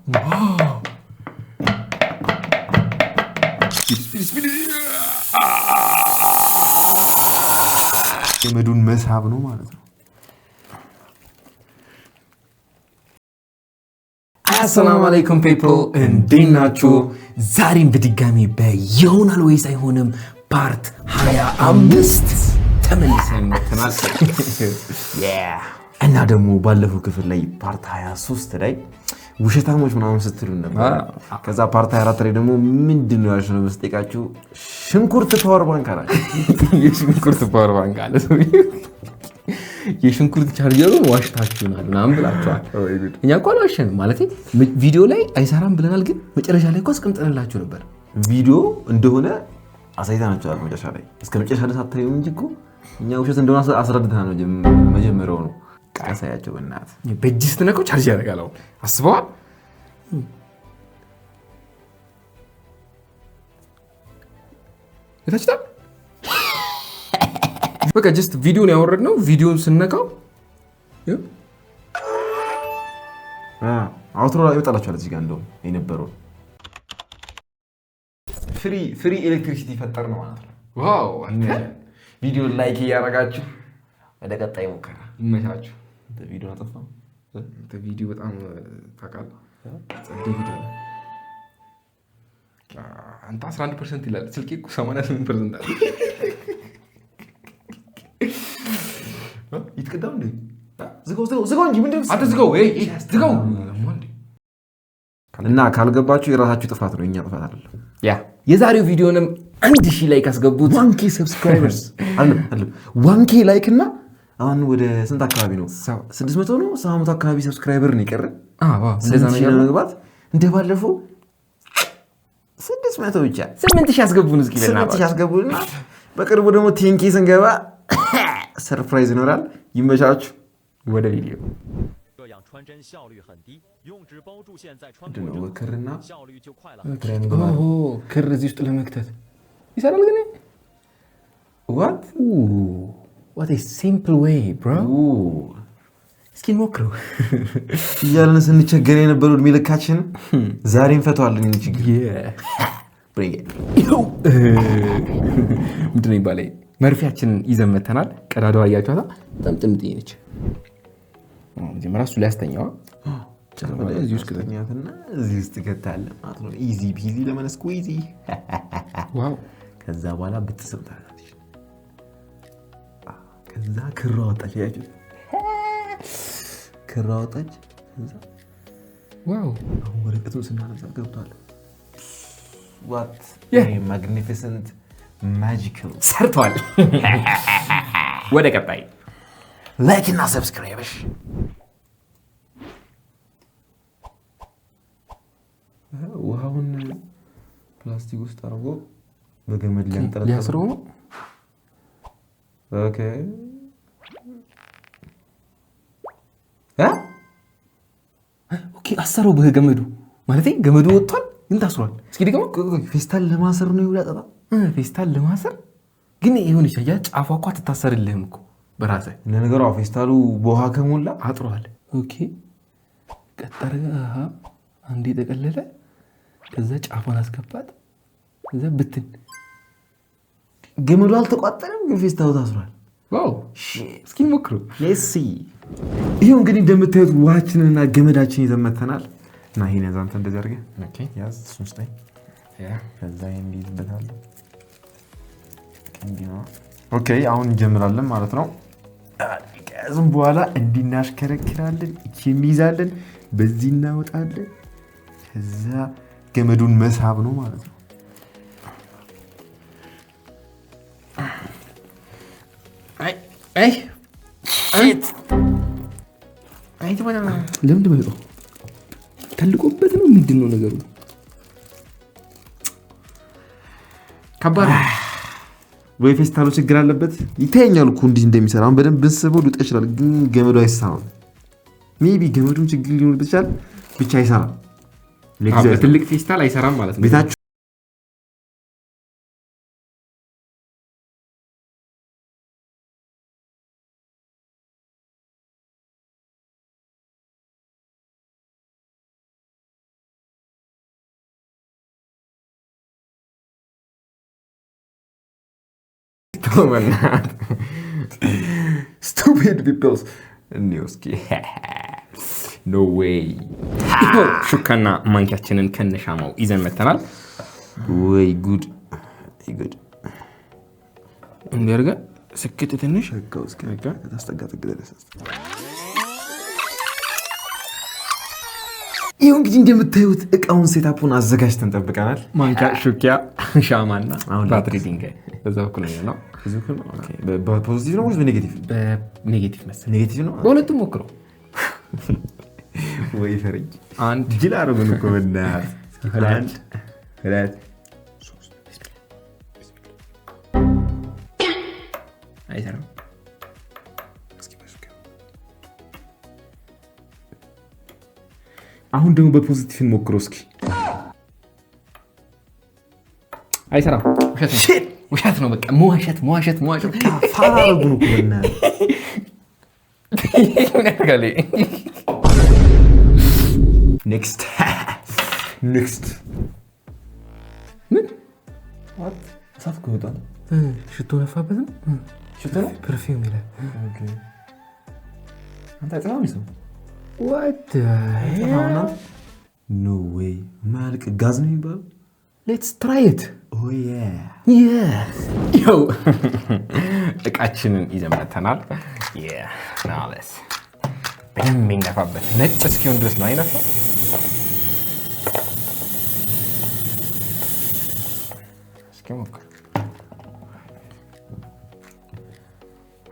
ዋው ገመዱን መሳብ ነው ማለት ነው። አሰላሙ አለይኩም ፒፕል እንዴት ናችሁ? ዛሬም በድጋሚ በይሆናል ወይስ አይሆንም ፓርት 25 ተመልሰን መጥተናል። እና ደግሞ ባለፈው ክፍል ላይ ፓርት 23 ላይ ውሸታሞች ምናምን ስትሉ ነበር። ከዛ ፓርት 24 ላይ ደግሞ ምንድነው ያልሽው መስጠቃችሁ? ሽንኩርት ፓወር ባንክ አለ። የሽንኩርት ፓወር ባንክ አለ። የሽንኩርት ቻርጀሩ ዋሽታችሁናል ምናምን ብላችኋል። እኛ እኮ አልዋሸንም ማለት ቪዲዮ ላይ አይሰራም ብለናል፣ ግን መጨረሻ ላይ እኮ አስቀምጠንላችሁ ነበር። ቪዲዮ እንደሆነ አሳይተናችኋል። መጨረሻ ላይ እስከ መጨረሻ ድረስ አታዩም እንጂ እኮ እኛ ውሸት እንደሆነ አስረድተናል ነው መጀመሪያው ነው። ቃሳያቸው በእናት በእጅ ስትነቀው ቻርጅ ያደርጋል። አስበዋል። እታችታል በቃ ጀስት ቪዲዮን ያወረድነው ቪዲዮን ስነካው አውትሮ ላይ ይወጣላችኋል። እዚህ ጋር እንደውም የነበረው ፍሪ ኤሌክትሪሲቲ ፈጠር ነው ማለት ነው። ዋው! ቪዲዮ ላይክ እያደረጋችሁ ወደ ቀጣይ ሙከራ ይመቻችሁ። ቪዲዮ አጠፋው። ቪዲዮ በጣም ታውቃለህ፣ ቪዲዮ አንተ 11% ይላል ስልኬ እኮ 88% አለ። ይትቀዳው እንዴ? ዝጋው እንጂ ምንድን ነው አትዝጋው። ዝጋው እና ካልገባችሁ የራሳችሁ ጥፋት ነው፣ የኛ ጥፋት አይደለም። የዛሬው ቪዲዮንም 1000 ላይክ አስገቡት። 1K ሰብስክራይበርስ አለ 1K ላይክ እና አሁን ወደ ስንት አካባቢ ነው? 600 ነው 700 አካባቢ ሰብስክራይበር ነው የቀረ። እንደዛ ነው ለመግባት እንደባለፈው 600 ብቻ 8000 ያስገቡን። እስኪ በእናትህ 8000 ያስገቡን። በቅርቡ ደግሞ 10K ስንገባ ሰርፕራይዝ ይኖራል። ይመቻችሁ። ወደ ቪዲዮ ክር እዚህ ውስጥ ለመክተት ይሰራል። ግን what a simple way bro። እስኪ ሞክረው እያለን ስንቸገር የነበረው እድሜ ልካችን ዛሬ እንፈተዋለን። ችግር ምንድን ነው ይባላል? መርፊያችንን ይዘን መተናል። ቀዳዳዋ እያችኋታ በጣም ጥምጥዬ ነች። መጀመሪያ እሱ ላይ ያስተኛዋ እዚህ ውስጥ ከተኛትና እዚህ ውስጥ ገታለ ማለት ነው። ኢዚ ፒዚ ለመነስኩ ኢዚ። ዋው! ከዛ በኋላ ብትሰብታለች። ከዛ ክራ ወጣች። ያችሁ ክራ ወጣች። ከዛ ዋው! አሁን ወረቀቱን ስናነሳ ገብቷል። ዋት ማግኒፊሰንት ማጂካል ሰርቷል። ወደ ቀጣይ ላይክ እና ሰብስክራይብ። ውሃውን ፕላስቲክ ውስጥ አድርጎ በገመድ ሊያስረው ነው። ኦኬ ኦኬ አሰረው በገመዱ ማለት ገመዱ ወጥቷል፣ ግን ታስሯል። እስኪ ደግሞ ፌስታል ለማሰር ነው ይውላጣ። ፌስታል ለማሰር ግን ይሁን ይሻያ ጫፏ እኮ አትታሰርልህም እኮ በራስህ ለነገሩ። ፌስታሉ በውሃ ከሞላ አጥሯል። ኦኬ ቀጠረ። አንዴ ተቀለለ። ከዛ ጫፏን አስገባት። ከዛ ብትን ገመዱ አልተቋጠረም፣ ግን ፌስታሉ ታስሯል። ዋው! እስኪ ሞክሩ። ሌትስ ሲ። ይሄው እንግዲህ እንደምታዩት ውሃችንና ገመዳችን ይዘን መተናል። እና ይሄን ያዝ አንተ እንደዚህ አድርገህ ኦኬ ያዝ። እሱን ስታይ ከዛ እንዲይዝበታል። ኦኬ አሁን እንጀምራለን ማለት ነው። ከዚህም በኋላ እንዲናሽከረክራለን፣ እቺ እንይዛለን፣ በዚህ እናወጣለን። ከዛ ገመዱን መሳብ ነው ማለት ነው። ለምንድን ነው ተልቆበት ነው? ምንድን ነው ነገሩ? ከባድ ወይ ፌስታሉ ችግር አለበት ይታየኛል እኮ እንዴት እንደሚሰራ። አሁን በደንብ ብንስበው ሊወጣ ይችላል፣ ግን ገመዱ አይሰራም። ሜቢ ገመዱን ችግር ሊኖር ይችላል፣ ብቻ አይሰራም። ትልቅ ፌስታል አይሰራም ማለት ነው። ተወናት ስቱፒድ ፒፕልስ ኒውስኪ ኖ ዌይ ሹካና ማንኪያችንን ከነሻማው ይዘን መተናል። ወይ ጉድ እንዲያርጋ ስክት ትንሽ ይኸው እንግዲህ እንደምታዩት እቃውን ሴታፑን አዘጋጅተን ጠብቀናል። ማንኪያ፣ ሹኪያ፣ ሻማና ባትሪ ድንጋይ በዛ በኩል ነው። በፖዚቲቭ ነው ወይስ በኔጌቲቭ? በኔጌቲቭ መሰለኝ። ኔጌቲቭ ነው። በሁለቱም ሞክረው። ወይ ፈረጅ አንድ ጅል አረጉን እኮ በእናትህ። አንድ ሁለት ሶስት አይሰራም። አሁን ደግሞ በፖዚቲቭ ሞክረው እስኪ። አይሰራም። ውሸት ነው። በቃ መዋሸት ፋራ አረጉን እኮ በእናትህ። ኔክስት ምን እሳት እኮ ይወጣል። ሽቶ ነፋበት ነው። ሽቶ ነው ፐርፊውም ይላል። አንተ አይጠፋም ሰው what no way ማልቅ ጋዝ ነው የሚባለው። let's try it oh yeah yo እቃችንን ይዘን መተናል። now let's በደንብ የሚነፋበት ነጭ እስኪሆን ድረስ ነው አይነፋ። እስኪ ሞክር።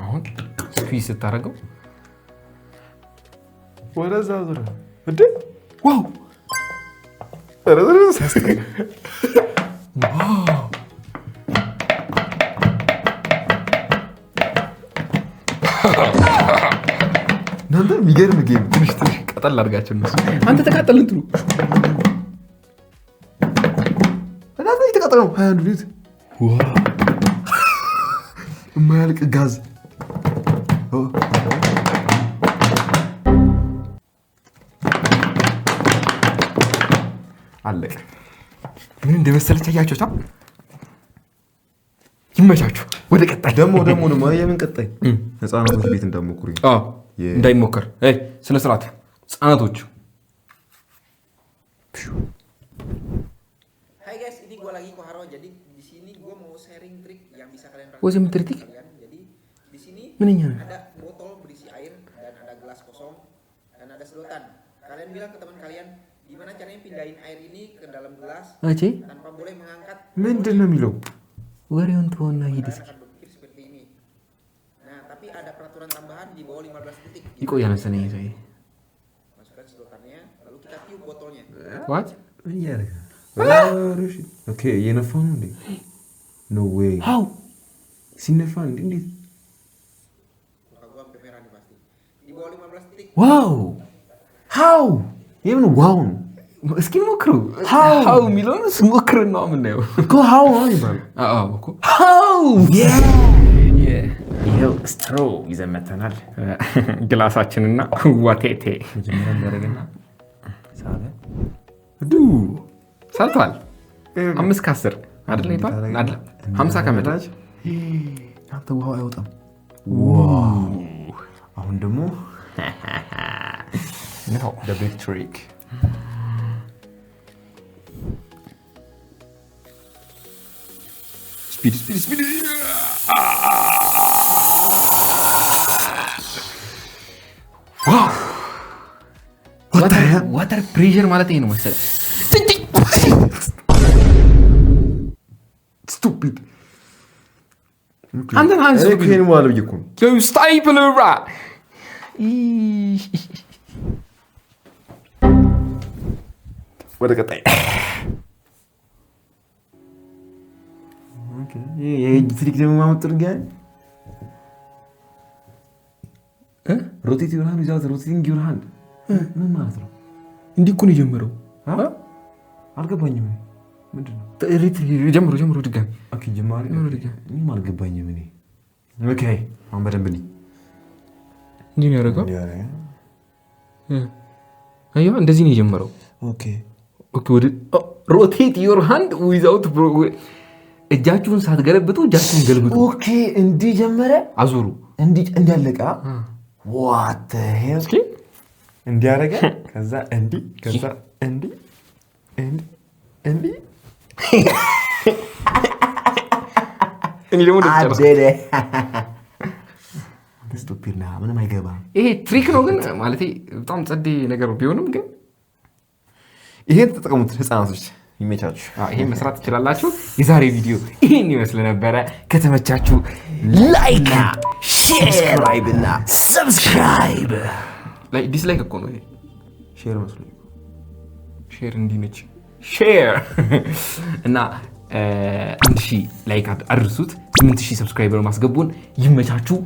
አሁን ስኩዊዝ ስታደርገው ወደዛ ዙረ እንዴ! ዋው! እናንተ የሚገርም ጌም። ትንሽ ቀጠል አድርጋቸው እነሱ። አንተ ተቃጠል እንትኑ እናንተ የተቃጠለው 21 ሊትር የማያልቅ ጋዝ አለቀ። ምን እንደመሰለች አያችሁታ። ይመቻችሁ። ወደ ቀጣይ ደግሞ ነው የምን ቀጣይ ህፃናቶች ቤት እንዳሞክሩኝ እንዳይሞከር ስነ ስርዓት ህፃናቶች። Hai guys, ini gue lagi Koharo. Jadi di sini gue mau sharing trik yang bisa kalian praktekkan. Jadi di sini ada botol berisi air dan ada gelas kosong dan ada sedotan. Kalian bilang ke teman kalian gimana caranya pindahin air ini ke dalam gelas tanpa boleh mengangkat. ምንድን ነው የሚለው? ወሬውን ተወና ሂድ እስኪ። Seperti ini. Nah, tapi ada peraturan tambahan di bawah 15 detik. ይቆያል መሰለኝ ይሄ። Masukkan sedotannya, lalu kita tiup botolnya. What? Iya. Oke, የነፋ ነው እንዴ? No way. How? ሲነፋ እንዴት? Muka gua sampai merah nih pasti. Di bawah 15 detik. Wow. How? የምን ዋው ነው? እስኪ ሞክሩ። How የሚለውን ስሞክር ነው የምናየው እኮ how ነው ይባላል። አዎ እኮ how ይሄው ስትሮ ይዘን መተናል። ግላሳችንና ዋቴቴ መጀመሪያ እንደረገና ሳለ ሰርቷል። 5 ከ10 አይደል ይባል አይደል? 50 ከመጣች አንተ ውሃው አይወጣም። ዋው! አሁን ደግሞ ነው the big trick. ስፒድ ዋተር ፕሬሸር ማለት ይሄ ነው መሰለኝ። Stupid. አንተ አንተ እኮ ማለት ይኩን ስታይፕልራ ወደ ቀጣይ ኦኬ የእጅ ትሪክ ደግሞ ማመጥር ጋር ሮቴት ዩር ሃንድ ዊዛውት ሮቴቲንግ ዩር ሃንድ ምን ማለት ነው? እንዲህ እኮ ነው የጀመረው። አልገባኝም። ምንድን ነው? ጀምሮ ድጋሚ ኦኬ ጀማሪ ምንም አልገባኝም እኔ። ኦኬ አሁን በደንብ ልኝ እንዲህ ነው ያደረገው። አየሁ እንደዚህ ነው የጀመረው። ኦኬ ወደ ሮቴት ዩር ሃንድ ዊዛውት እጃችሁን ሳትገለብጡ እጃችሁን ገልብጡ። ኦኬ እንዲህ ጀመረ አዙሩ እንዲህ እንዳለቃ ዋት ሄል እንዲያረጋ ከዛ እንዲህ ከዛ እንዲህ እንዲህ እኔ ደግሞ አደረ ስቱፒድና ምንም አይገባም። ይሄ ትሪክ ነው ግን ማለት በጣም ጸዴ ነገር ቢሆንም ግን ይሄን ተጠቀሙት ህፃናቶች ይመቻችሁ። ይሄን መስራት ትችላላችሁ። የዛሬ ቪዲዮ ይሄን ይመስል ነበረ። ከተመቻችሁ ላይክ ሼር እና ሰብስክራይብ ዲስላይክ እኮ ነው ይሄ ሼር መስሎኝ ሼር እንዲነች ሼር እና 1000 ላይክ አድርሱት። 8000 ሰብስክራይበር ማስገቡን። ይመቻችሁ።